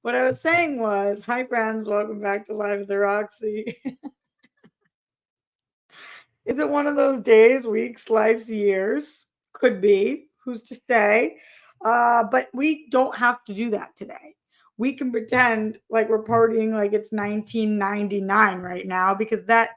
What I was saying was, hi friends, welcome back to Live at the Roxy. Is it one of those days, weeks, lives, years? Could be. Who's to say? But we don't have to do that today. We can pretend like we're partying like it's 1999 right now because that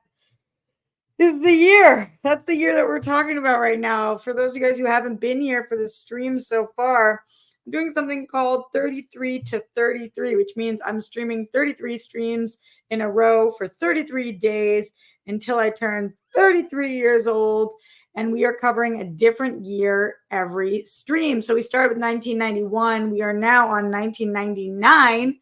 is the year. That's the year that we're talking about right now. For those of you guys who haven't been here for the stream so far, I'm doing something called 33 to 33, which means I'm streaming 33 streams in a row for 33 days until I turn 33 years old. And we are covering a different year every stream. So we started with 1991. We are now on 1999,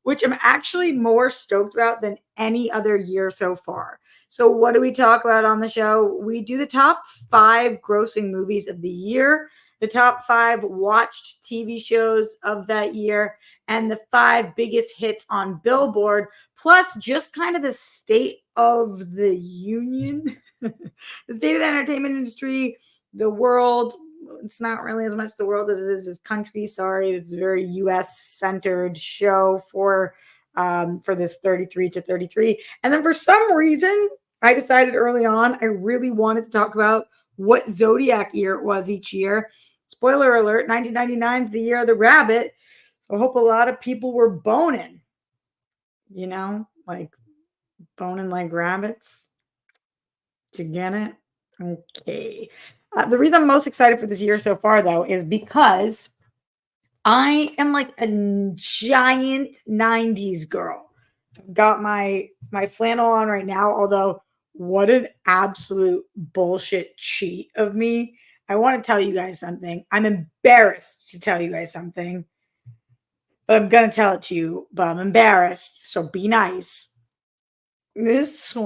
which I'm actually more stoked about than any other year so far. So, what do we talk about on the show? We do the top 5 grossing movies of the year, the top 5 watched TV shows of that year, and the 5 biggest hits on Billboard, plus just kind of the state of the union, the state of the entertainment industry, the world. It's not really as much the world as it is this country. Sorry, it's a very U.S. centered show for this 33 to 33. And then for some reason, I decided early on I really wanted to talk about what zodiac year it was each year. Spoiler alert: 1999 is the year of the rabbit. So I hope a lot of people were boning. You know, like boning like rabbits. Did you get it? Okay. The reason I'm most excited for this year so far, though, is because I am like a giant 90s girl. I've got my flannel on right now, although what an absolute bullshit cheat of me. I want to tell you guys something. I'm embarrassed to tell you guys something, but I'm going to tell it to you, but I'm embarrassed, so be nice. This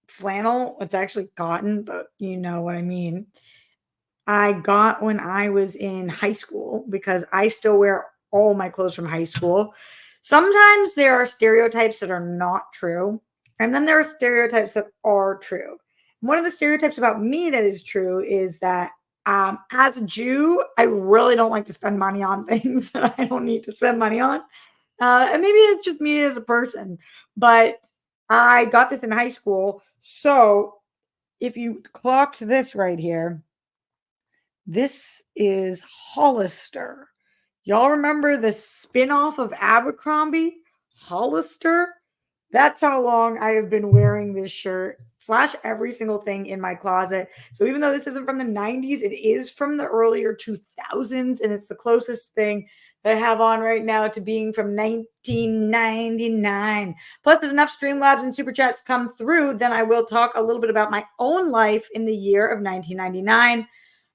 flannel, it's actually cotton, but you know what I mean. I got when I was in high school because I still wear all my clothes from high school. Sometimes there are stereotypes that are not true, and then there are stereotypes that are true. One of the stereotypes about me that is true is that as a Jew, I really don't like to spend money on things that I don't need to spend money on. And maybe it's just me as a person, but I got this in high school. So if you clocked this right here, this is Hollister. Y'all remember the spin-off of Abercrombie? Hollister? That's how long I have been wearing this shirt / every single thing in my closet. So even though this isn't from the 90s, it is from the earlier 2000s, and it's the closest thing that I have on right now to being from 1999. Plus, if enough Streamlabs and Super Chats come through, then I will talk a little bit about my own life in the year of 1999. I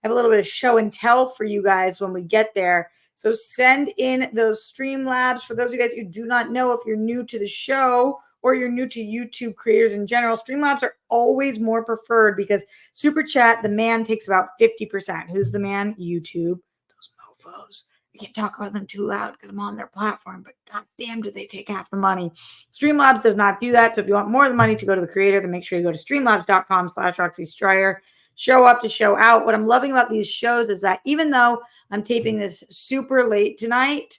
have a little bit of show and tell for you guys when we get there. So send in those Streamlabs. For those of you guys who do not know, if you're new to the show or you're new to YouTube creators in general, Streamlabs are always more preferred because Super Chat, the man, takes about 50%. Who's the man? YouTube. Those mofos. I can't talk about them too loud because I'm on their platform, but goddamn, do they take half the money. Streamlabs does not do that. So if you want more of the money to go to the creator, then make sure you go to streamlabs.com/Roxy Stryer. Show up to show out. What I'm loving about these shows is that even though I'm taping this super late tonight,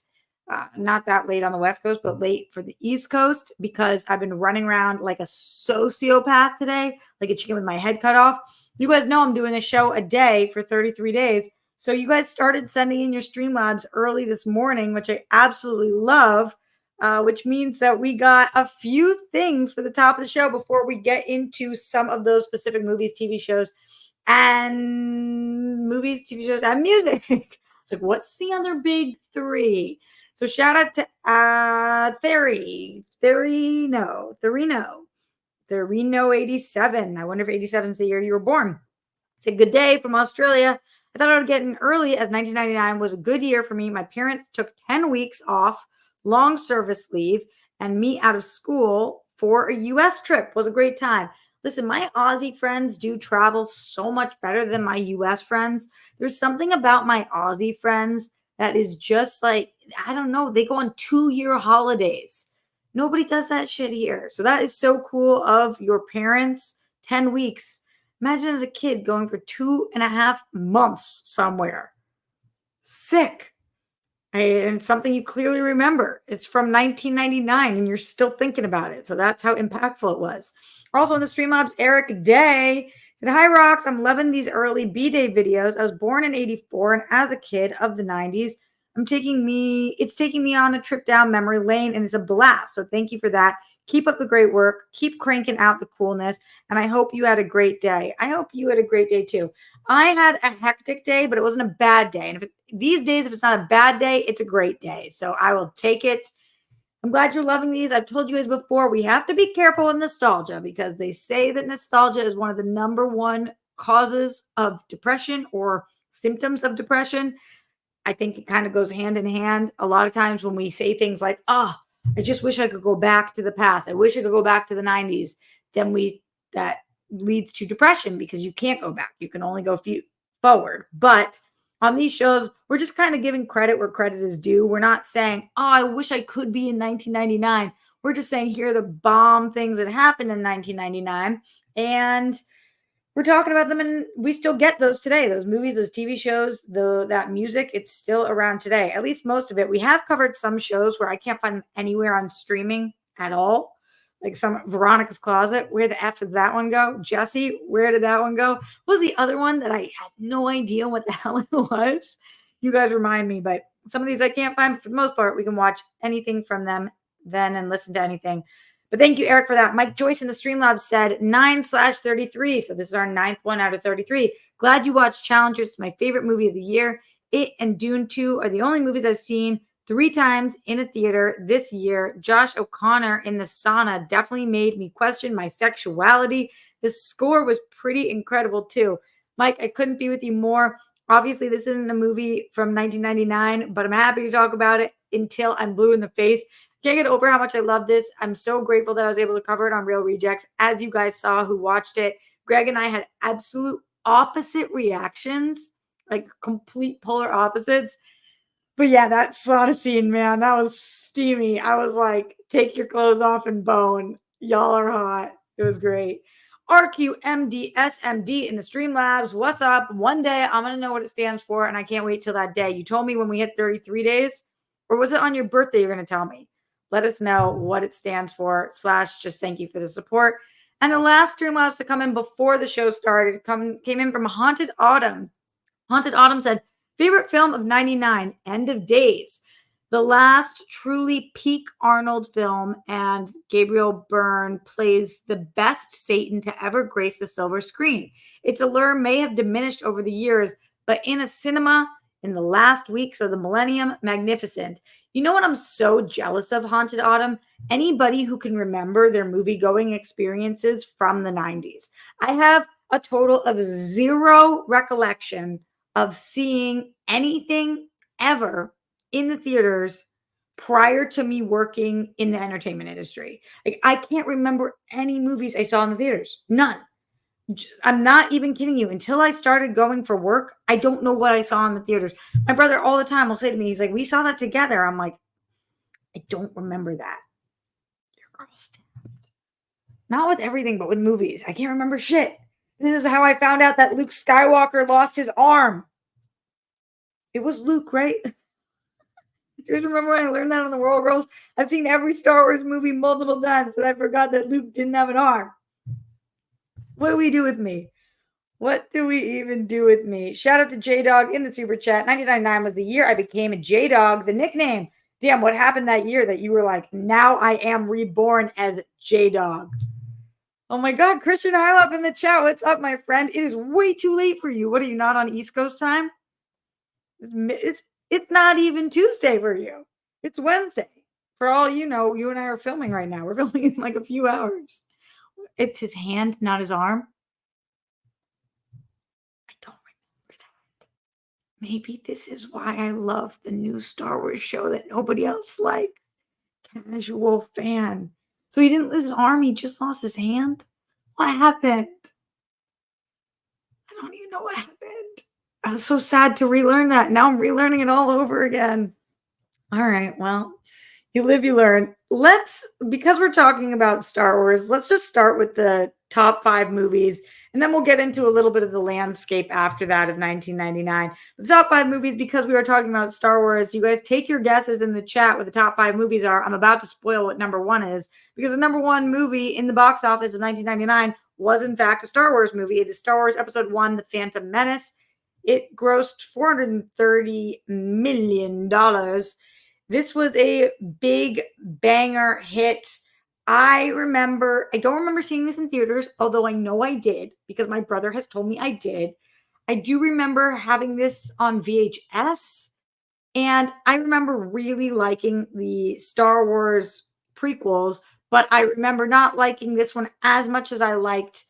not that late on the West Coast, but late for the East Coast, because I've been running around like a sociopath today, like a chicken with my head cut off. You guys know I'm doing a show a day for 33 days. So you guys started sending in your Streamlabs early this morning, which I absolutely love, which means that we got a few things for the top of the show before we get into some of those specific movies, TV shows, and TV shows, and music. It's like, what's the other big 3? So shout out to Therino87. I wonder if 87 is the year you were born. It's a good day from Australia. I thought I would get in early as 1999 was a good year for me. My parents took 10 weeks off, long service leave, and me out of school for a US trip. Was a great time. Listen, my Aussie friends do travel so much better than my US friends. There's something about my Aussie friends that is just like, I don't know, they go on 2-year holidays. Nobody does that shit here. So that is so cool of your parents. 10 weeks. Imagine as a kid going for 2.5 months somewhere. Sick. And something you clearly remember. It's from 1999 and you're still thinking about it. So that's how impactful it was. Also in the Streamlabs, Eric Day said, "Hi, Rocks. I'm loving these early B-Day videos. I was born in 84 and as a kid of the 90s, it's taking me on a trip down memory lane and it's a blast. So thank you for that. Keep up the great work. Keep cranking out the coolness. And I hope you had a great day." I hope you had a great day too. I had a hectic day, but it wasn't a bad day. And these days, if it's not a bad day, it's a great day. So I will take it. I'm glad you're loving these. I've told you guys before, we have to be careful with nostalgia because they say that nostalgia is one of the number one causes of depression or symptoms of depression. I think it kind of goes hand in hand. A lot of times when we say things like, "Oh, I just wish I could go back to the past. I wish I could go back to the 90s," then that leads to depression because you can't go back. You can only go forward. But on these shows, we're just kind of giving credit where credit is due. We're not saying, "Oh, I wish I could be in 1999." We're just saying, here are the bomb things that happened in 1999. And we're talking about them and we still get those today. Those movies, those TV shows, that music, it's still around today. At least most of it. We have covered some shows where I can't find them anywhere on streaming at all. Like some Veronica's Closet. Where the F does that one go? Jesse, where did that one go? What was the other one that I had no idea what the hell it was? You guys remind me, but some of these I can't find. But for the most part, we can watch anything from them then and listen to anything. But thank you, Eric, for that. Mike Joyce in the Streamlabs said 9/33. So this is our 9th one out of 33. Glad you watched Challengers. It's my favorite movie of the year. It and Dune 2 are the only movies I've seen 3 times in a theater this year. Josh O'Connor in the sauna definitely made me question my sexuality. The score was pretty incredible, too. Mike, I couldn't be with you more. Obviously, this isn't a movie from 1999, but I'm happy to talk about it until I'm blue in the face. Can't get over how much I love this. I'm so grateful that I was able to cover it on Real Rejects. As you guys saw who watched it, Greg and I had absolute opposite reactions, like complete polar opposites. But yeah, that sauna scene, man, that was steamy. I was like, take your clothes off and bone. Y'all are hot. It was great. RQMDSMD in the Streamlabs. What's up? One day I'm going to know what it stands for, and I can't wait till that day. You told me when we hit 33 days, or was it on your birthday you're going to tell me? Let us know what it stands for, / just thank you for the support. And the last Streamlabs to come in before the show started came in from Haunted Autumn. Haunted Autumn said, favorite film of 99, End of Days. The last truly peak Arnold film, and Gabriel Byrne plays the best Satan to ever grace the silver screen. Its allure may have diminished over the years, but in a cinema in the last weeks of the millennium, magnificent. You know what I'm so jealous of, Haunted Autumn? Anybody who can remember their movie-going experiences from the 90s. I have a total of 0 recollection of seeing anything ever in the theaters prior to me working in the entertainment industry. Like, I can't remember any movies I saw in the theaters. None. I'm not even kidding you. Until I started going for work, I don't know what I saw in the theaters. My brother all the time will say to me, he's like, we saw that together. I'm like, I don't remember that. Your girl's not with everything, but with movies. I can't remember shit. This is how I found out that Luke Skywalker lost his arm. It was Luke, right? You guys remember when I learned that on the World Girls? I've seen every Star Wars movie multiple times, and I forgot that Luke didn't have an arm. What do we do with me? What do we even do with me? Shout out to J-Dog in the super chat. 1999 was the year I became a J-Dog, the nickname. Damn, what happened that year that you were like, now I am reborn as J-Dog? Oh my God, Christian Hylop in the chat. What's up, my friend? It is way too late for you. What are you, not on East Coast time? It's not even Tuesday for you. It's Wednesday. For all you know, you and I are filming right now. We're filming in like a few hours. It's his hand, not his arm. I don't remember that. Maybe this is why I love the new Star Wars show that nobody else likes. casual fan. So he didn't lose his arm, he just lost his hand? What happened? I don't even know what happened. I was so sad to relearn that. Now I'm relearning it all over again. All right, well, you live, you learn. Because we're talking about Star Wars, let's just start with the top 5 movies, and then we'll get into a little bit of the landscape after that of 1999. The top 5 movies, because we are talking about Star Wars, you guys take your guesses in the chat what the top 5 movies are. I'm about to spoil what number 1 is, because the number 1 movie in the box office of 1999 was, in fact, a Star Wars movie. It is Star Wars Episode 1, The Phantom Menace. It grossed $430 million. This was a big banger hit. I don't remember seeing this in theaters, although I know I did because my brother has told me I did. I do remember having this on VHS, and I remember really liking the Star Wars prequels, but I remember not liking this one as much as I liked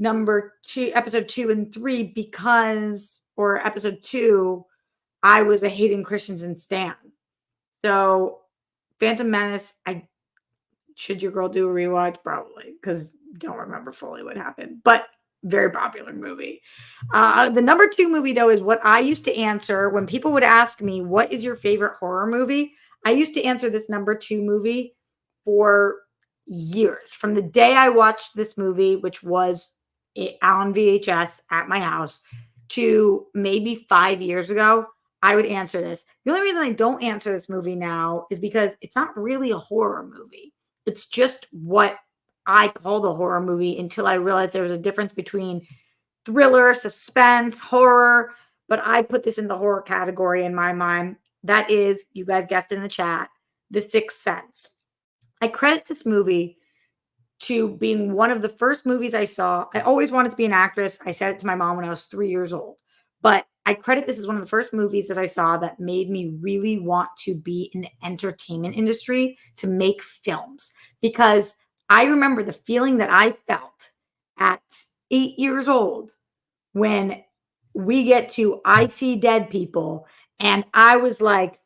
episode 2 and 3 or episode 2, I was a Hayden Christensen stan. So, Phantom Menace, should your girl do a rewatch? Probably, because don't remember fully what happened, but very popular movie. The number 2 movie, though, is what I used to answer when people would ask me, what is your favorite horror movie? I used to answer this number 2 movie for years. From the day I watched this movie, which was on VHS at my house, to maybe 5 years ago, I would answer this. The only reason I don't answer this movie now is because it's not really a horror movie. It's just what I called a horror movie until I realized there was a difference between thriller, suspense, horror. But I put this in the horror category in my mind. That is, you guys guessed in the chat, The Sixth Sense. I credit this movie to being one of the first movies I saw. I always wanted to be an actress. I said it to my mom when I was 3 years old. But I credit this as one of the first movies that I saw that made me really want to be in the entertainment industry, to make films. Because I remember the feeling that I felt at 8 years old when we get to I See Dead People, and I was like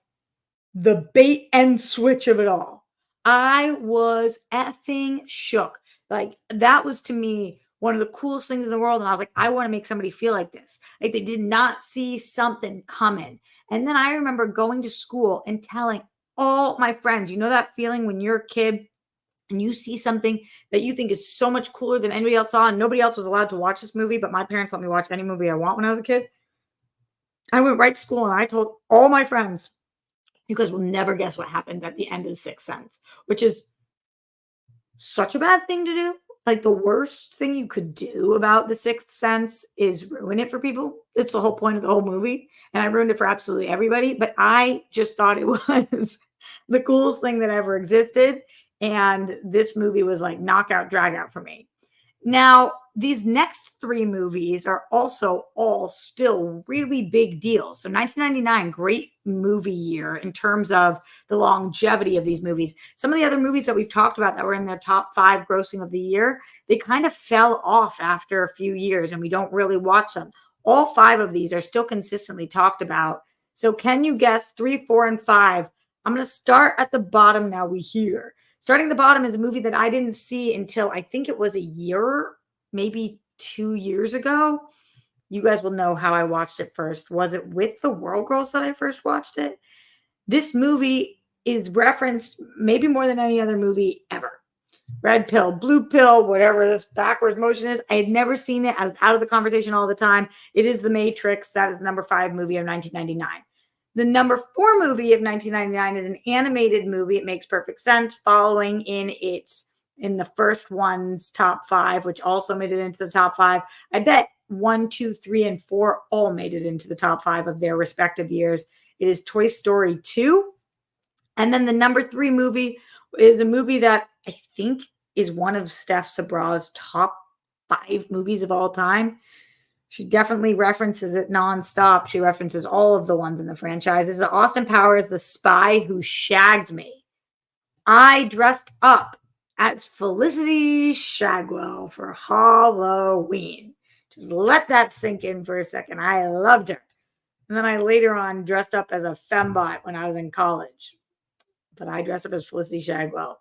the bait and switch of it all. I was effing shook. Like, that was to me one of the coolest things in the world. And I was like, I want to make somebody feel like this. Like, they did not see something coming. And then I remember going to school and telling all my friends, you know, that feeling when you're a kid and you see something that you think is so much cooler than anybody else saw, and nobody else was allowed to watch this movie, but my parents let me watch any movie I want when I was a kid. I went right to school and I told all my friends, you guys will never guess what happened at the end of The Sixth Sense, which is such a bad thing to do. Like, the worst thing you could do about The Sixth Sense is ruin it for people. It's the whole point of the whole movie. And I ruined it for absolutely everybody. But I just thought it was the coolest thing that ever existed. And this movie was like knockout, drag out for me. Now, these next 3 movies are also all still really big deals. So 1999, great movie year in terms of the longevity of these movies. Some of the other movies that we've talked about that were in their top 5 grossing of the year, they kind of fell off after a few years and we don't really watch them. All 5 of these are still consistently talked about. So can you guess 3, 4, and 5? I'm going to start at the bottom now. Starting at the bottom is a movie that I didn't see until I think it was a year, maybe 2 years ago. You guys will know how I watched it first. Was it with the World Girls that I first watched it? This movie is referenced maybe more than any other movie ever. Red pill, blue pill, whatever this backwards motion is. I had never seen it. I was out of the conversation all the time. It is The Matrix. That is the number 5 movie of 1999. The number 4 movie of 1999 is an animated movie. It makes perfect sense, following in the first one's top 5, which also made it into the top 5. I bet 1, 2, 3, and 4 all made it into the top 5 of their respective years. It is Toy Story 2. And then the number 3 movie is a movie that I think is one of Steph Sabra's top 5 movies of all time. She definitely references it nonstop. She references all of the ones in the franchise. It's the Austin Powers, The Spy Who Shagged Me. I dressed up as Felicity Shagwell for Halloween. Just let that sink in for a second. I loved her. And then I later on dressed up as a fembot when I was in college. but I dressed up as Felicity Shagwell.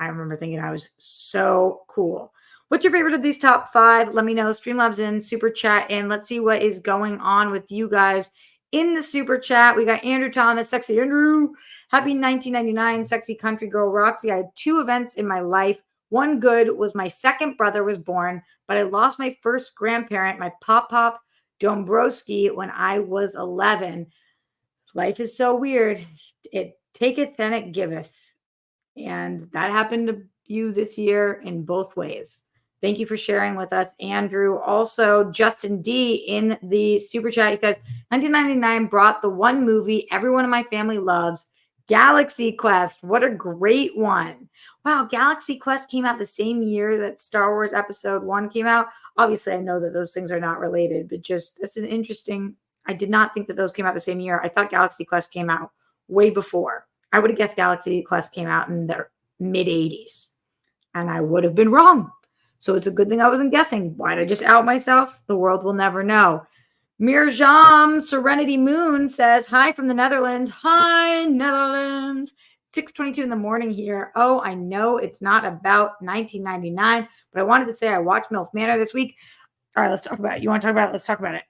I remember thinking I was so cool. What's your favorite of these top 5? Let me know. Streamlabs in, super chat, and let's see what is going on with you guys in the super chat. We got Andrew Thomas, sexy Andrew. Happy 1999, sexy country girl Roxy. I had 2 events in my life. One good was my second brother was born, but I lost my first grandparent, my pop Dombrowski, when I was 11. Life is so weird. It taketh and it giveth. And that happened to you this year in both ways. Thank you for sharing with us, Andrew. Also, Justin D in the super chat, he says, 1999 brought the one movie everyone in my family loves, Galaxy Quest. What a great one. Wow, Galaxy Quest came out the same year that Star Wars Episode 1 came out. Obviously, I know that those things are not related, but just that's an interesting. I did not think that those came out the same year. I thought Galaxy Quest came out way before. I would have guessed Galaxy Quest came out in the mid 80s, and I would have been wrong. So it's a good thing I wasn't guessing. Why did I just out myself? The world will never know. Mirjam Serenity Moon says, hi from the Netherlands. Hi, Netherlands. 6:22 in the morning here. Oh, I know it's not about 1999, but I wanted to say I watched MILF Manor this week. All right, let's talk about it. You want to talk about it? Let's talk about it.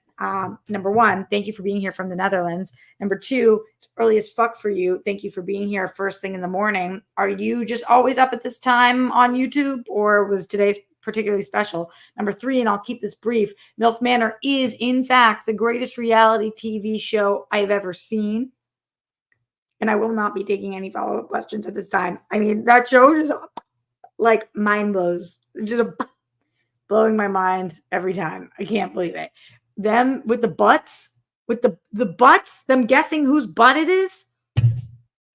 Number 1, thank you for being here from the Netherlands. Number 2, it's early as fuck for you. Thank you for being here first thing in the morning. Are you just always up at this time on YouTube, or was today's particularly special? Number 3, and I'll keep this brief, MILF Manor is, in fact, the greatest reality TV show I've ever seen. And I will not be taking any follow-up questions at this time. I mean, that show just like mind blows. Just blowing my mind every time. I can't believe it. Them with the butts, with the butts, them guessing whose butt it is.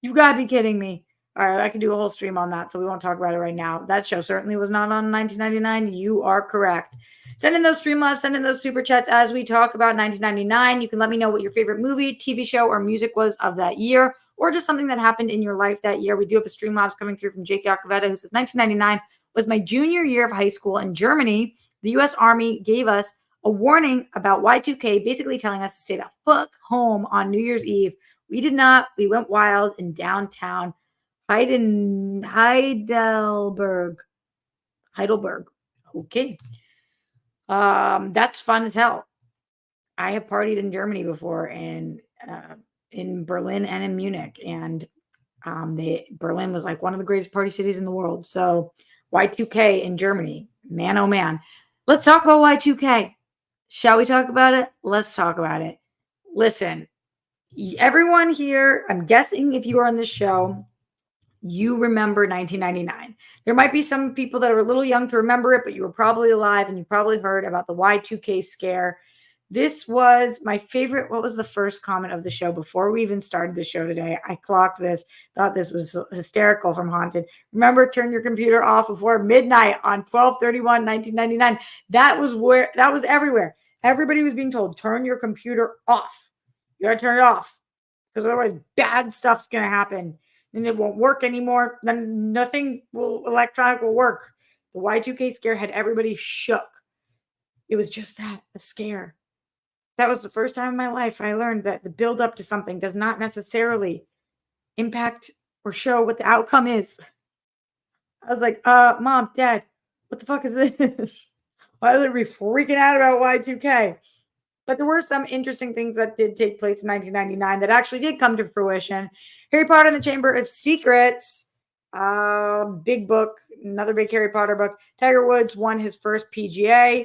You gotta be kidding me. All right, I could do a whole stream on that, so we won't talk about it right now. That show certainly was not on 1999. You are correct. Send in those Streamlabs, send in those super chats as we talk about 1999. You can let me know what your favorite movie, TV show, or music was of that year, or just something that happened in your life that year. We do have a Streamlabs coming through from Jake Yacovetta, who says 1999 was my junior year of high school in Germany. The U.S. Army gave us a warning about Y2K, basically telling us to stay the fuck home on New Year's Eve. We did not. We went wild in downtown Heidelberg. Okay. That's fun as hell. I have partied in Germany before, and in Berlin and in Munich, and Berlin was like one of the greatest party cities in the world. So Y2K in Germany, man, oh man. Let's talk about Y2K. Shall we talk about it? Let's talk about it. Listen, everyone here, I'm guessing if you are on this show, you remember 1999. There might be some people that are a little young to remember it, but you were probably alive and you probably heard about the Y2K scare. This was my favorite. What was the first comment of the show before we even started the show today? I clocked this, thought this was hysterical from Haunted. Remember, turn your computer off before midnight on 12/31/1999. That was everywhere. Everybody was being told, turn your computer off. You got to turn it off because otherwise bad stuff's going to happen and it won't work anymore. Then nothing electronic will work. The Y2K scare had everybody shook. It was just that, a scare. That was the first time in my life I learned that the build up to something does not necessarily impact or show what the outcome is. I was like, Mom, Dad, what the fuck is this? Why are they freaking out about Y2K? But there were some interesting things that did take place in 1999 that actually did come to fruition. Harry Potter and the Chamber of Secrets, big book, another big Harry Potter book. Tiger Woods won his first PGA.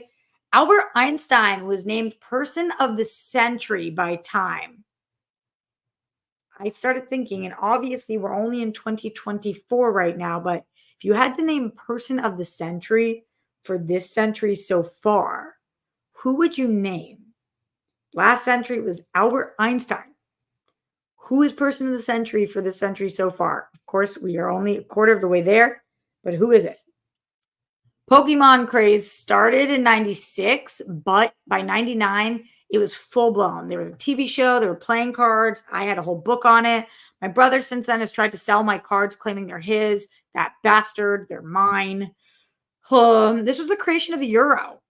Albert Einstein was named Person of the Century by Time. I started thinking, and obviously we're only in 2024 right now, but if you had to name Person of the Century for this century so far, who would you name? Last century was Albert Einstein. Who is Person of the Century for this century so far? Of course, we are only a quarter of the way there, but who is it? Pokemon craze started in 96, but by 99, it was full blown. There was a TV show, there were playing cards. I had a whole book on it. My brother since then has tried to sell my cards, claiming they're his. That bastard, they're mine. This was the creation of the Euro.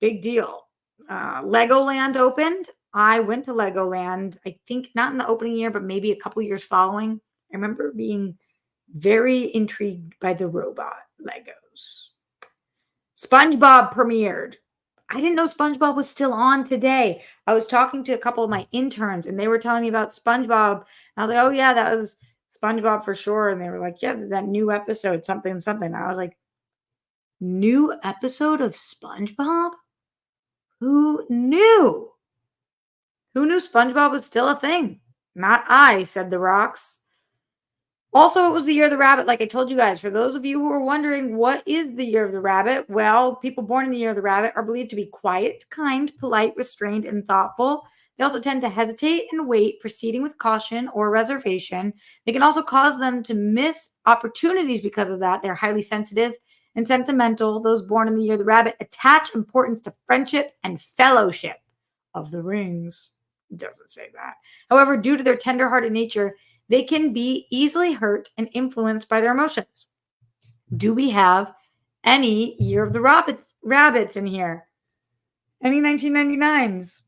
Big deal. Legoland opened. I went to Legoland, I think not in the opening year, but maybe a couple years following. I remember being very intrigued by the robot Legos. SpongeBob premiered. I didn't know SpongeBob was still on today. I was talking to a couple of my interns and they were telling me about SpongeBob. And I was like, oh, yeah, that was SpongeBob for sure. And they were like, yeah, that new episode, something, something. And I was like, new episode of SpongeBob? Who knew? Who knew SpongeBob was still a thing? Not I, said the rocks. Also, it was the year of the rabbit, like I told you guys. For those of you who are wondering, what is the year of the rabbit? Well, people born in the year of the rabbit are believed to be quiet, kind, polite, restrained, and thoughtful. They also tend to hesitate and wait, proceeding with caution or reservation. They can also cause them to miss opportunities because of that. They're highly sensitive and sentimental. Those born in the year of the rabbit attach importance to friendship and fellowship of the rings. It doesn't say that. However, due to their tender-hearted nature, they can be easily hurt and influenced by their emotions. Do we have any year of the rabbits in here? Any 1999s?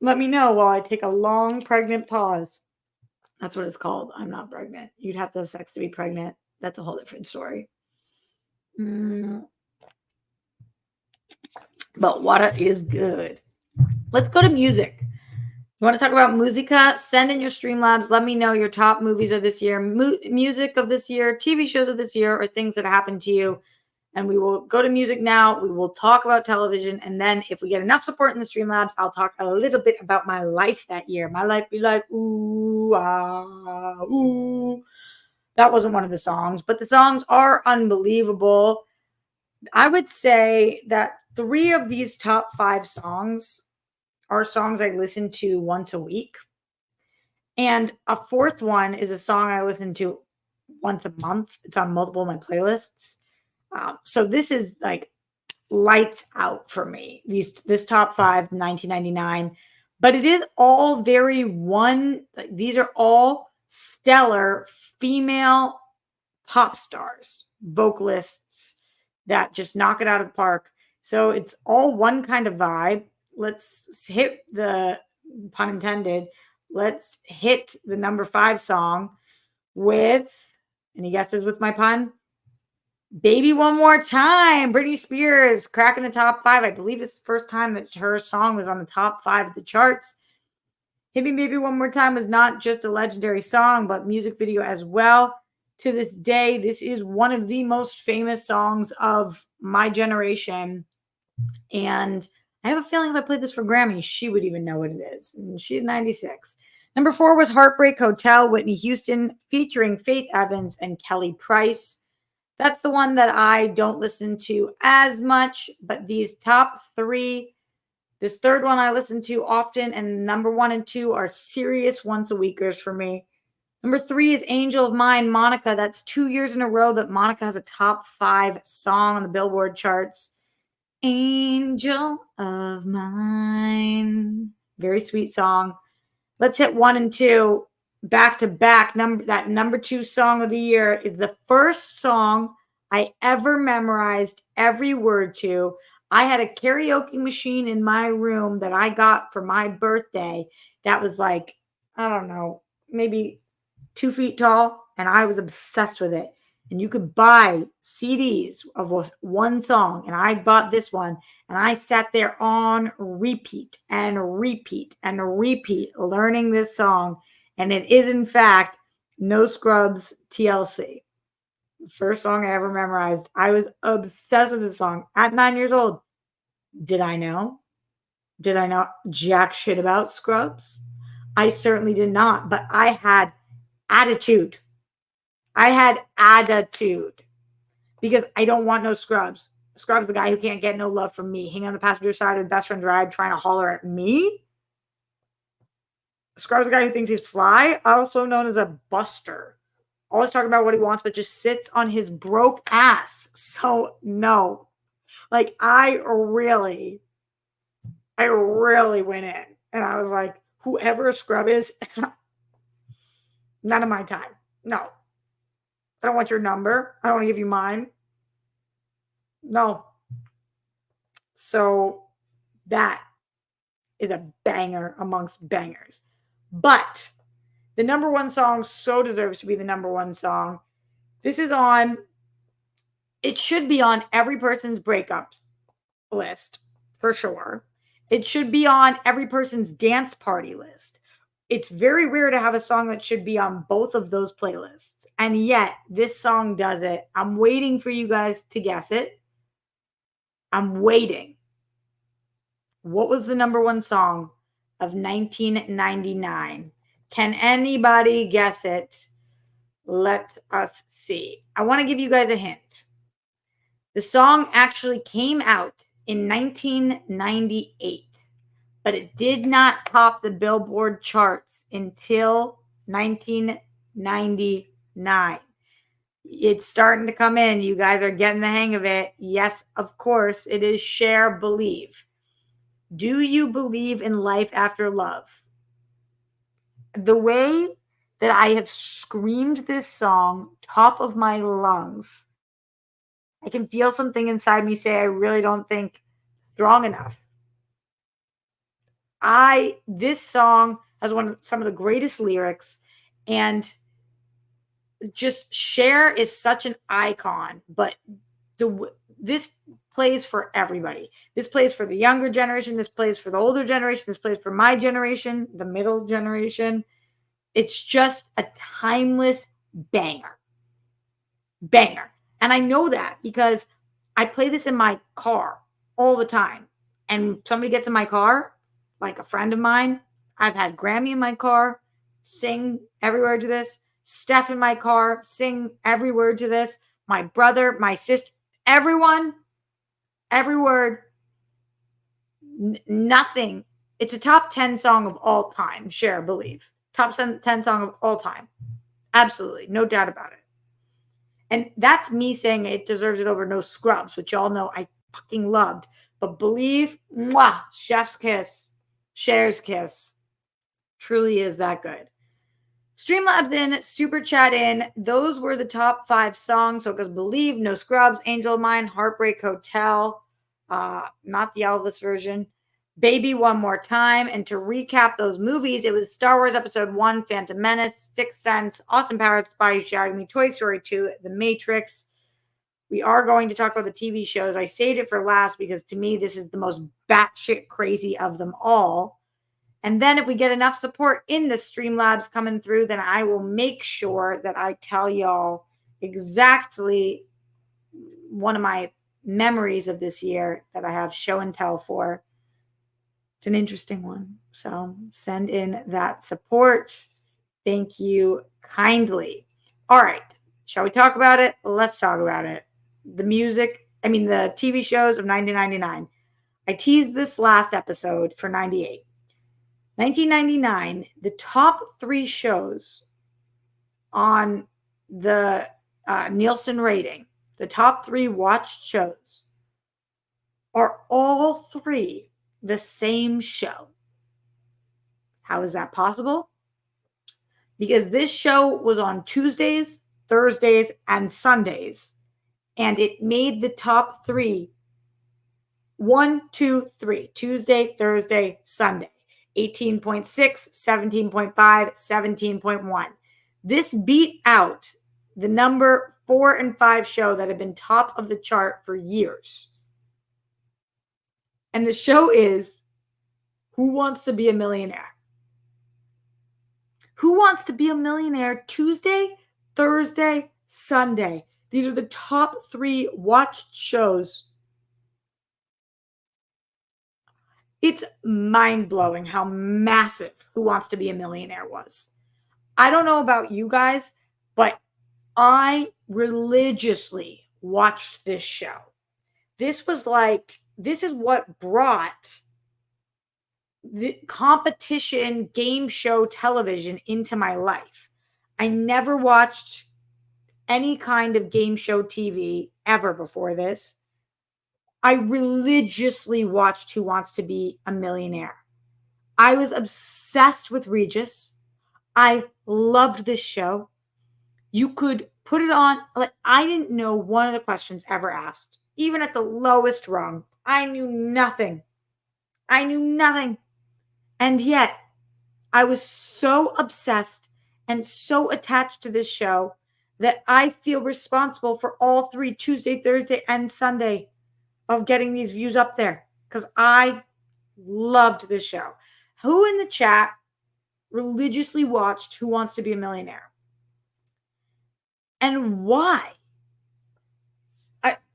Let me know while I take a long pregnant pause. That's what it's called. I'm not pregnant. You'd have to have sex to be pregnant. That's a whole different story. But what is good? Let's go to music. You want to talk about musica? Send in your Streamlabs. Let me know your top movies of this year, music of this year, TV shows of this year, or things that happened to you. And we will go to music now. We will talk about television. And then if we get enough support in the Streamlabs, I'll talk a little bit about my life that year. My life be like, ooh, ah, ooh. That wasn't one of the songs, but the songs are unbelievable. I would say that 3 of these top 5 songs are songs I listen to once a week. And a 4th one is a song I listen to once a month. It's on multiple of my playlists. So this is like lights out for me. This top 5, 1999. But it is all very these are all stellar female pop stars, vocalists that just knock it out of the park. So it's all one kind of vibe. Let's hit the pun intended. Let's hit the number 5 song with, any guesses with my pun? Baby One More Time. Britney Spears cracking the top 5. I believe it's the first time that her song was on the top 5 of the charts. Hit Me Baby One More Time was not just a legendary song, but music video as well. To this day, this is one of the most famous songs of my generation. And I have a feeling if I played this for Grammy, she would even know what it is. And she's 96. Number 4 was Heartbreak Hotel, Whitney Houston, featuring Faith Evans and Kelly Price. That's the one that I don't listen to as much, but these top 3, this 3rd one I listen to often, and number 1 and 2 are serious once a weekers for me. Number 3 is Angel of Mine, Monica. That's 2 years in a row that Monica has a top 5 song on the Billboard charts. Angel of Mine. Very sweet song. Let's hit 1 and 2 back to back. That number 2 song of the year is the first song I ever memorized every word to. I had a karaoke machine in my room that I got for my birthday that was like, I don't know, maybe 2 feet tall, and I was obsessed with it. And you could buy CDs of one song, and I bought this one, and I sat there on repeat and repeat and repeat learning this song. And it is, in fact, No Scrubs TLC. The first song I ever memorized. I was obsessed with this song at 9 years old. Did I know? Did I know jack shit about Scrubs? I certainly did not, but I had attitude. I had attitude because I don't want no Scrubs. Scrubs, the guy who can't get no love from me, hanging on the passenger side of the best friend's ride, trying to holler at me. Scrubs, the guy who thinks he's fly, also known as a buster. Always talking about what he wants, but just sits on his broke ass. So no, like I really went in, and I was like, whoever a scrub is, none of my time. No. I don't want your number. I don't want to give you mine. No. So that is a banger amongst bangers. But The number one song so deserves to be the number one song. This is on, it should be on every person's breakup list for sure. It should be on every person's dance party list. It's very rare to have a song that should be on both of those playlists. And yet, this song does it. I'm waiting for you guys to guess it. I'm waiting. What was the number one song of 1999? Can anybody guess it? Let us see. I want to give you guys a hint. The song actually came out in 1998, but it did not top the Billboard charts until 1999. It's starting to come in. You guys are getting the hang of it. Yes, of course, it is Cher, Believe. Do you believe in life after love? The way that I have screamed this song top of my lungs, I can feel something inside me say, I really don't think strong enough. This song has some of the greatest lyrics, and just Cher is such an icon, but this plays for everybody. This plays for the younger generation. This plays for the older generation. This plays for my generation, the middle generation. It's just a timeless banger. Banger. And I know that because I play this in my car all the time. And somebody gets in my car, like a friend of mine. I've had Grammy in my car, sing every word to this. Steph in my car, sing every word to this. My brother, my sister, everyone, every word, nothing. It's a top 10 song of all time, Cher, Believe. Top 10 song of all time. Absolutely. No doubt about it. And that's me saying it deserves it over No Scrubs, which y'all know I fucking loved. But Believe, mwah, chef's kiss, Cher's kiss. Truly is that good. Streamlabs in, Super Chat in. Those were the top 5 songs. So it goes Believe, No Scrubs, Angel of Mine, Heartbreak Hotel, not the Elvis version, Baby One More Time. And to recap those movies, it was Star Wars Episode 1, Phantom Menace, Sixth Sense, Austin Powers, Spy Who Shagged Me, Toy Story 2, The Matrix. We are going to talk about the TV shows. I saved it for last because to me, this is the most batshit crazy of them all. And then if we get enough support in the Streamlabs coming through, then I will make sure that I tell y'all exactly one of my memories of this year that I have show and tell for. It's an interesting one. So send in that support. Thank you kindly. All right. Shall we talk about it? Let's talk about it. The TV shows of 1999. I teased this last episode for 98. 1999, the top 3 shows on the Nielsen rating, the top 3 watched shows, are all 3 the same show. How is that possible? Because this show was on Tuesdays, Thursdays, and Sundays, and it made the top 3 1, 2, 3, Tuesday, Thursday, Sunday. 18.6, 17.5, 17.1. This beat out the number 4 and 5 show that had been top of the chart for years. And the show is Who Wants to Be a Millionaire? Who Wants to Be a Millionaire? Tuesday, Thursday, Sunday. These are the top 3 watched shows. It's mind-blowing how massive Who Wants to Be a Millionaire was. I don't know about you guys, but I religiously watched this show. This is what brought the competition game show television into my life. I never watched any kind of game show TV ever before this. I religiously watched Who Wants to Be a Millionaire. I was obsessed with Regis. I loved this show. You could put it on. Like, I didn't know one of the questions ever asked. Even at the lowest rung, I knew nothing. And yet, I was so obsessed and so attached to this show that I feel responsible for all three, Tuesday, Thursday, and Sunday, of getting these views up there because I loved this show. Who in the chat religiously watched Who Wants to Be a Millionaire? And why?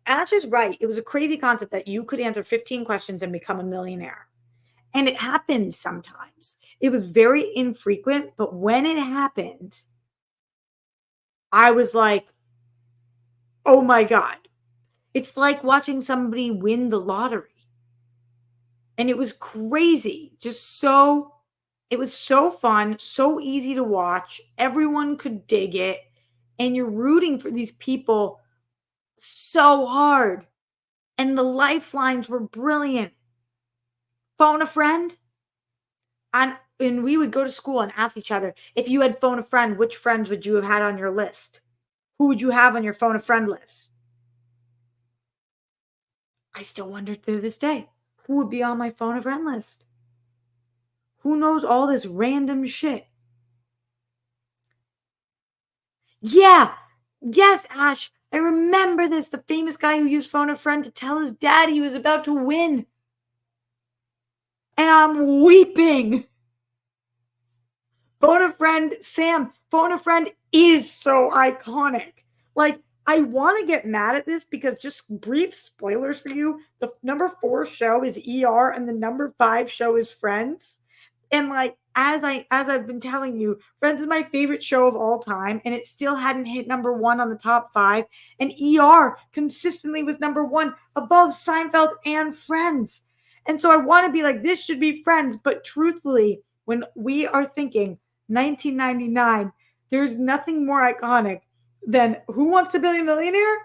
Ash is right. It was a crazy concept that you could answer 15 questions and become a millionaire. And it happened sometimes. It was very infrequent, but when it happened, I was like, oh my God. It's like watching somebody win the lottery. And it was crazy. It was so fun, so easy to watch. Everyone could dig it. And you're rooting for these people so hard. And the lifelines were brilliant. Phone a friend. And we would go to school and ask each other, if you had phone a friend, which friends would you have had on your list? Who would you have on your phone a friend list? I still wonder to this day, who would be on my phone a friend list? Who knows all this random shit? Yeah. Yes, Ash. I remember this. The famous guy who used phone a friend to tell his dad he was about to win. And I'm weeping. Phone a friend, Sam, phone a friend is so iconic. Like, I want to get mad at this because just brief spoilers for you. The number 4 show is ER and the number 5 show is Friends. And like as I've been telling you, Friends is my favorite show of all time, and it still hadn't hit number 1 on the top 5. And ER consistently was number 1 above Seinfeld and Friends. And so I want to be like, this should be Friends. But truthfully, when we are thinking 1999, there's nothing more iconic than Who Wants to Be a Millionaire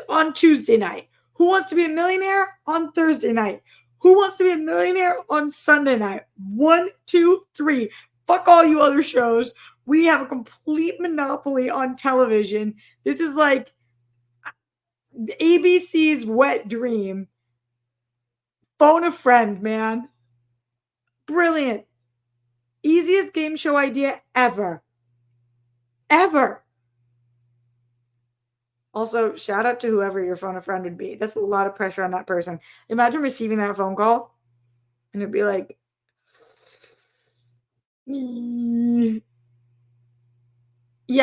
on Tuesday night. Who Wants to Be a Millionaire on Thursday night. Who Wants to Be a Millionaire on Sunday night? 1, 2, 3. Fuck all you other shows. We have a complete monopoly on television. This is like ABC's wet dream. Phone a friend, man. Brilliant. Easiest game show idea ever. Ever. Also, shout out to whoever your phone a friend would be. That's a lot of pressure on that person. Imagine receiving that phone call and it'd be like, yeah,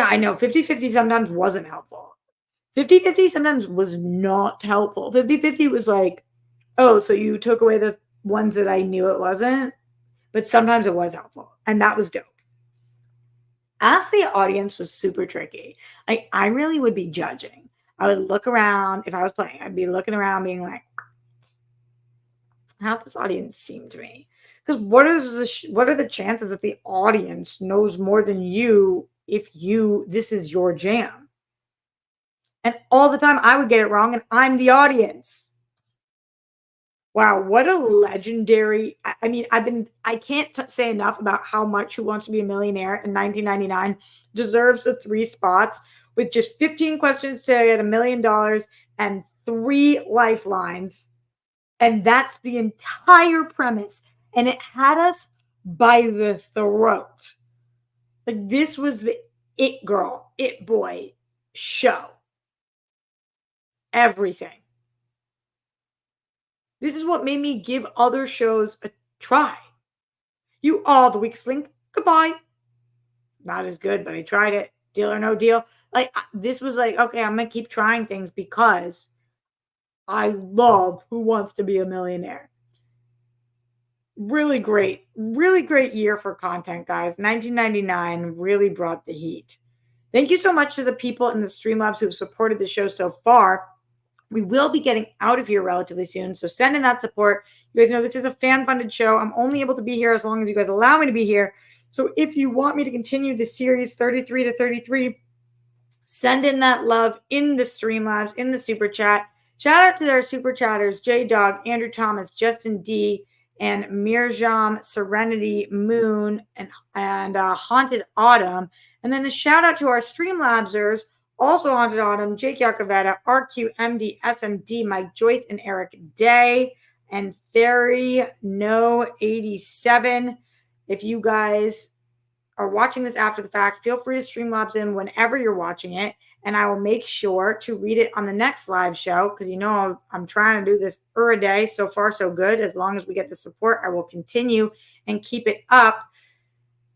I know. 50-50 sometimes wasn't helpful. 50-50 sometimes was not helpful. 50-50 was like, oh, so you took away the ones that I knew it wasn't. But sometimes it was helpful. And that was dope. Ask the audience was super tricky. Like, I really would be judging. I would look around. If I was playing, I'd be looking around being like, how does this audience seem to me? Because what are the chances that the audience knows more than you if this is your jam? And all the time I would get it wrong and I'm the audience. Wow, what a legendary. I mean, I can't say enough about how much Who Wants to Be a Millionaire in 1999 deserves the 3 spots with just 15 questions to get $1 million and 3 lifelines. And that's the entire premise. And it had us by the throat. Like, this was the it girl, it boy show. Everything. This is what made me give other shows a try. You all, the weakest link, goodbye. Not as good, but I tried it. Deal or no deal. Like, this was like, okay, I'm going to keep trying things because I love Who Wants to Be a Millionaire. Really great year for content, guys. 1999 really brought the heat. Thank you so much to the people in the Streamlabs who have supported the show so far. We will be getting out of here relatively soon, so send in that support. You guys know this is a fan-funded show. I'm only able to be here as long as you guys allow me to be here. So if you want me to continue the series 33 to 33, send in that love in the Streamlabs, in the Super Chat. Shout out to our Super Chatters, J-Dog, Andrew Thomas, Justin D., and Mirjam, Serenity, Moon, and Haunted Autumn. And then a shout out to our Streamlabsers, also Haunted Autumn, Jake Yakavetta, RQ, MD, SMD, Mike Joyce, and Eric Day, and Theory, No 87. If you guys are watching this after the fact, feel free to Streamlabs in whenever you're watching it, and I will make sure to read it on the next live show because I'm trying to do this a day. So far, so good. As long as we get the support, I will continue and keep it up.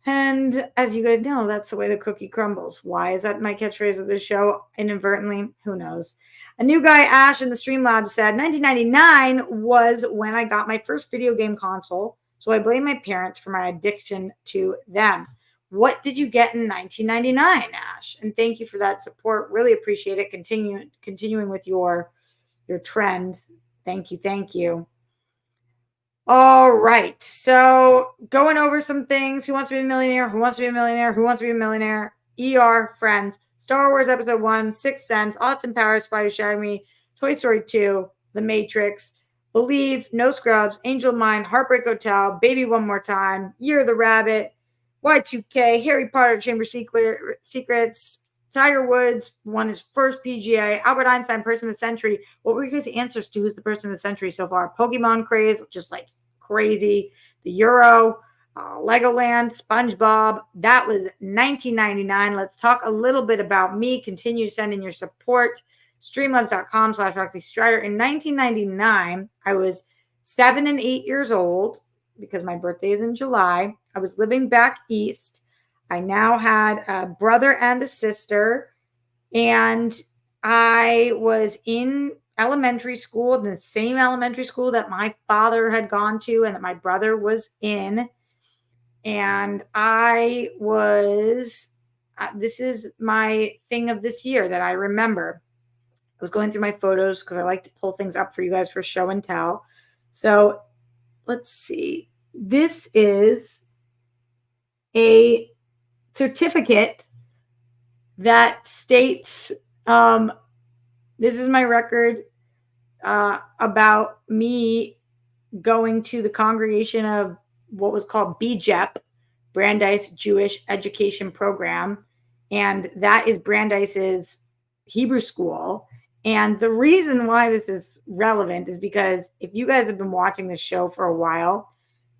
And as you guys know, that's the way the cookie crumbles. Why is that my catchphrase of this show inadvertently? Who knows? A new guy, Ash, in the Streamlabs said 1999 was when I got my first video game console. So I blame my parents for my addiction to them. What did you get in 1999, Ash? And thank you for that support. Really appreciate it. Continuing with your trend. Thank you. Thank you. All right. So going over some things. Who wants to be a millionaire? Who wants to be a millionaire? Who wants to be a millionaire? ER, Friends, Star Wars Episode 1, Sixth Sense, Austin Powers, Spy Who Shagged Me, Toy Story 2, The Matrix, Believe, No Scrubs, Angel of Mine, Heartbreak Hotel, Baby One More Time, Year of the Rabbit, Y2K, Harry Potter Chamber Secrets, Tiger Woods won his first PGA, Albert Einstein Person of the Century. What were you guys' answers to who's the person of the century so far? Pokemon craze, just like crazy. The Euro, Legoland, SpongeBob. That was 1999. Let's talk a little bit about me. Continue to send in your support. Streamlabs.com/RoxyStrider. In 1999, I was 7 and 8 years old because my birthday is in July. I was living back east. I now had a brother and a sister, and I was in elementary school, in the same elementary school that my father had gone to and that my brother was in. And I was, this is my thing of this year that I remember. I was going through my photos because I like to pull things up for you guys for show and tell. So let's see. This is a certificate that states this is my record about me going to the congregation of what was called BJEP, Brandeis Jewish Education Program, and that is Brandeis's Hebrew school. And the reason why this is relevant is because if you guys have been watching this show for a while,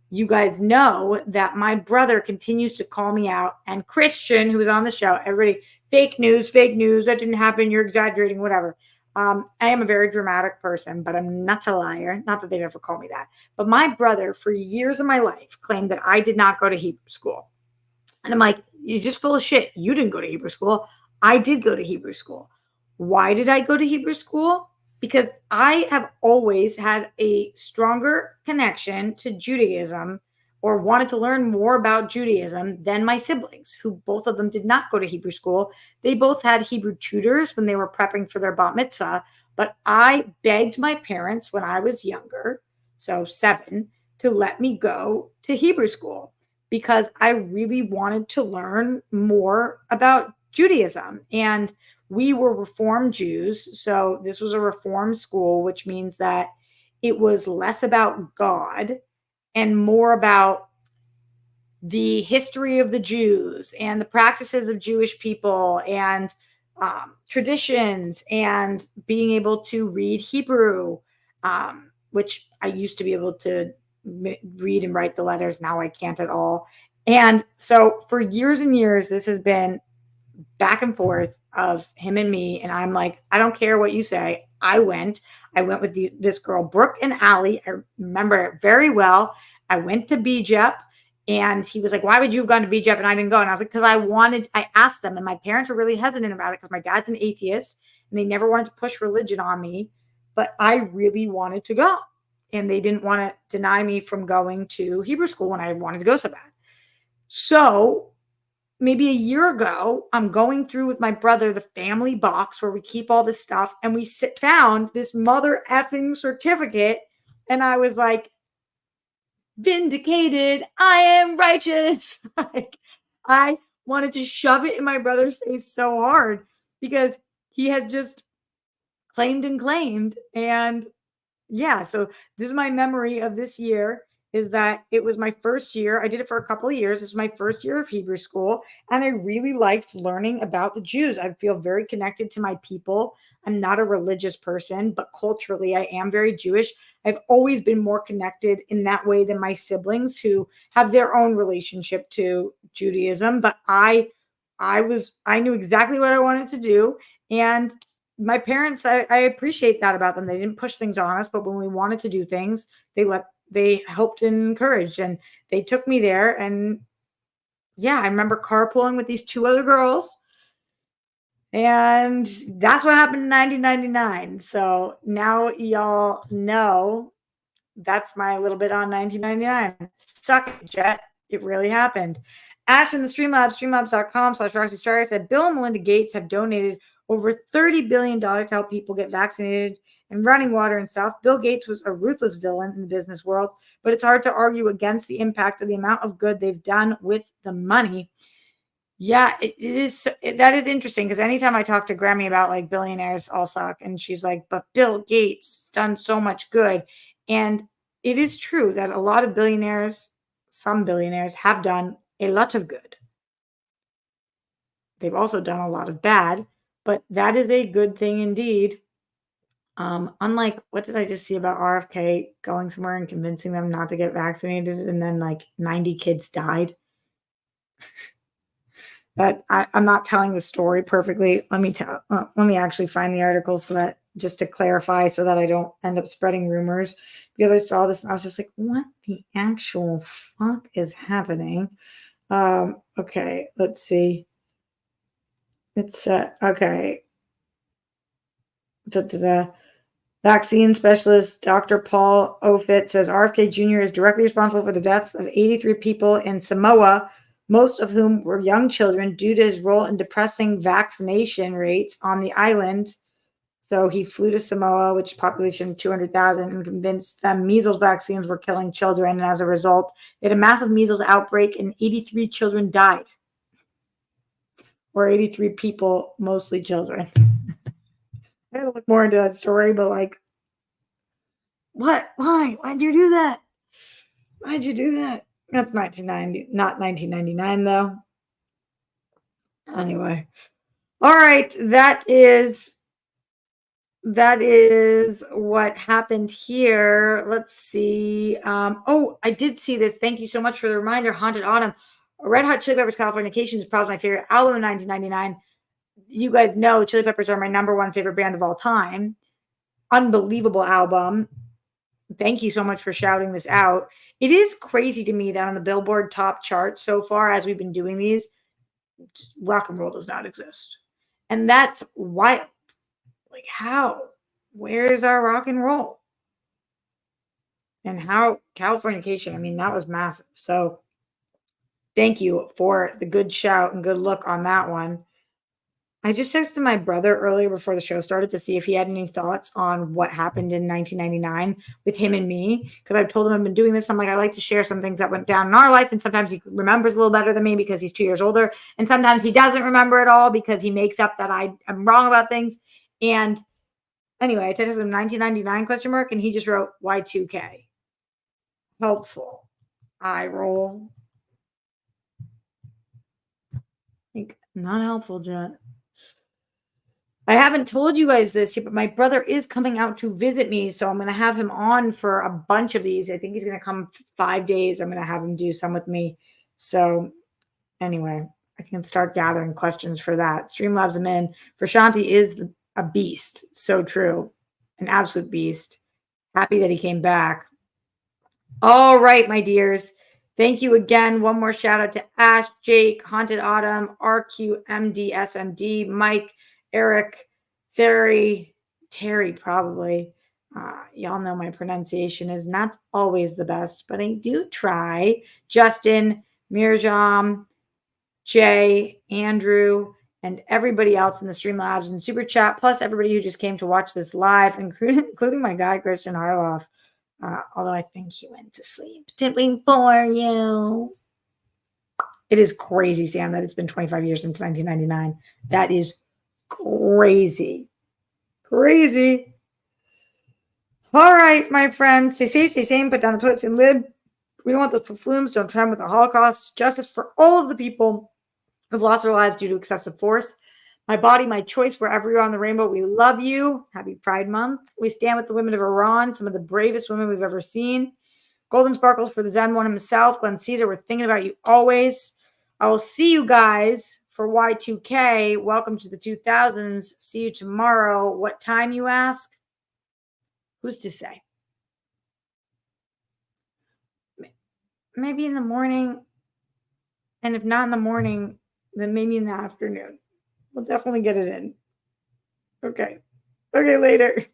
you guys know that my brother continues to call me out, and Christian, who was on the show, everybody, fake news, that didn't happen, you're exaggerating, whatever. I am a very dramatic person, but I'm not a liar. Not that they've ever called me that. But my brother, for years of my life, claimed that I did not go to Hebrew school. And I'm like, you're just full of shit. You didn't go to Hebrew school. I did go to Hebrew school. Why did I go to Hebrew school? Because I have always had a stronger connection to Judaism or wanted to learn more about Judaism than my siblings, who both of them did not go to Hebrew school. They both had Hebrew tutors when they were prepping for their bat mitzvah, but I begged my parents when I was younger, so 7, to let me go to Hebrew school because I really wanted to learn more about Judaism. And we were Reform Jews, so this was a Reform school, which means that it was less about God and more about the history of the Jews and the practices of Jewish people and traditions and being able to read Hebrew, which I used to be able to read and write the letters. Now I can't at all. And so for years and years, this has been back and forth of him and me. And I'm like, I don't care what you say. I went with this girl, Brooke and Allie. I remember it very well. I went to BJEP and he was like, why would you have gone to BJEP and I didn't go? And I was like, because I asked them, and my parents were really hesitant about it because my dad's an atheist and they never wanted to push religion on me, but I really wanted to go. And they didn't want to deny me from going to Hebrew school when I wanted to go so bad. So maybe a year ago, I'm going through with my brother the family box where we keep all this stuff, and we found this mother effing certificate, and I was like, vindicated, I am righteous. Like, I wanted to shove it in my brother's face so hard because he has just claimed and yeah, so this is my memory of this year. is that it was my first year. I did it for a couple of years. This is my first year of Hebrew school, and I really liked learning about the Jews. I feel very connected to my people. I'm not a religious person, but culturally, I am very Jewish. I've always been more connected in that way than my siblings who have their own relationship to Judaism. But I knew exactly what I wanted to do, and my parents, I appreciate that about them. They didn't push things on us, but when we wanted to do things, they helped and encouraged, and they took me there. And yeah, I remember carpooling with these two other girls, and that's what happened in 1999. So now y'all know that's my little bit on 1999. Suck it, Jet. It really happened. Ash in the Streamlabs, streamlabs.com/Roxy Stryer said Bill and Melinda Gates have donated over $30 billion to help people get vaccinated and running water and stuff. Bill Gates was a ruthless villain in the business world, but it's hard to argue against the impact of the amount of good they've done with the money. Yeah, that is interesting because anytime I talk to Grammy about like billionaires all suck, and she's like, but Bill Gates has done so much good. And it is true that a lot of billionaires, some billionaires have done a lot of good. They've also done a lot of bad, but that is a good thing indeed. Unlike what did I just see about RFK going somewhere and convincing them not to get vaccinated, and then like 90 kids died. But I'm not telling the story perfectly. Let me actually find the article so that just to clarify, so that I don't end up spreading rumors, because I saw this and I was just like, what the actual fuck is happening? Okay, let's see. It's okay. Vaccine specialist Dr. Paul Ofit says RFK Jr. is directly responsible for the deaths of 83 people in Samoa, most of whom were young children, due to his role in depressing vaccination rates on the island. So he flew to Samoa, which population of 200,000, and convinced them measles vaccines were killing children. And as a result, they had a massive measles outbreak and 83 children died. Or 83 people, mostly children. I gotta look more into that story, but like, what? Why? Why'd you do that? Why'd you do that? That's 1990, not 1999, though. Anyway. All right. That is what happened here. Let's see. Oh, I did see this. Thank you so much for the reminder. Haunted Autumn. Red Hot Chili Peppers Californication is probably my favorite album in 1999. You guys know Chili Peppers are my number one favorite band of all time. Unbelievable album. Thank you so much for shouting this out. It is crazy to me that on the Billboard top chart so far, as we've been doing these, rock and roll does not exist. And that's wild. Like, how? Where is our rock and roll? And how Californication, I mean, that was massive. So thank you for the good shout and good look on that one. I just texted my brother earlier before the show started to see if he had any thoughts on what happened in 1999 with him and me, because I've told him I've been doing this. I'm like, I like to share some things that went down in our life, and sometimes he remembers a little better than me because he's 2 years older, and sometimes he doesn't remember at all because he makes up that I'm wrong about things. And anyway, I texted him 1999 question mark, and he just wrote Y2K. Helpful. Eye roll. Like, not helpful, Jet. I haven't told you guys this yet, but my brother is coming out to visit me. So I'm going to have him on for a bunch of these. I think he's going to come 5 days. I'm going to have him do some with me. So anyway, I can start gathering questions for that. Streamlabs him in. Prashanti is a beast. So true. An absolute beast. Happy that he came back. All right, my dears. Thank you again. One more shout out to Ash, Jake, Haunted Autumn, RQMD, SMD, Mike, Eric, Terry, probably. Y'all know my pronunciation is not always the best, but I do try. Justin, Mirjam, Jay, Andrew, and everybody else in the Streamlabs and Super Chat, plus everybody who just came to watch this live, including my guy, Christian Harloff. Although I think he went to sleep. Tipping for you. It is crazy, Sam, that it's been 25 years since 1999. That is crazy. Crazy. All right, my friends. Stay safe, stay sane. Put down the toilets and lid. We don't want those flumes. Don't trend with the Holocaust. Justice for all of the people who've lost their lives due to excessive force. My body, my choice, wherever you're on the rainbow, we love you. Happy Pride Month. We stand with the women of Iran, some of the bravest women we've ever seen. Golden sparkles for the Zen one himself. Glenn Caesar, we're thinking about you always. I will see you guys for Y2K. Welcome to the 2000s. See you tomorrow. What time, you ask? Who's to say? Maybe in the morning. And if not in the morning, then maybe in the afternoon. We'll definitely get it in. Okay. Okay, later.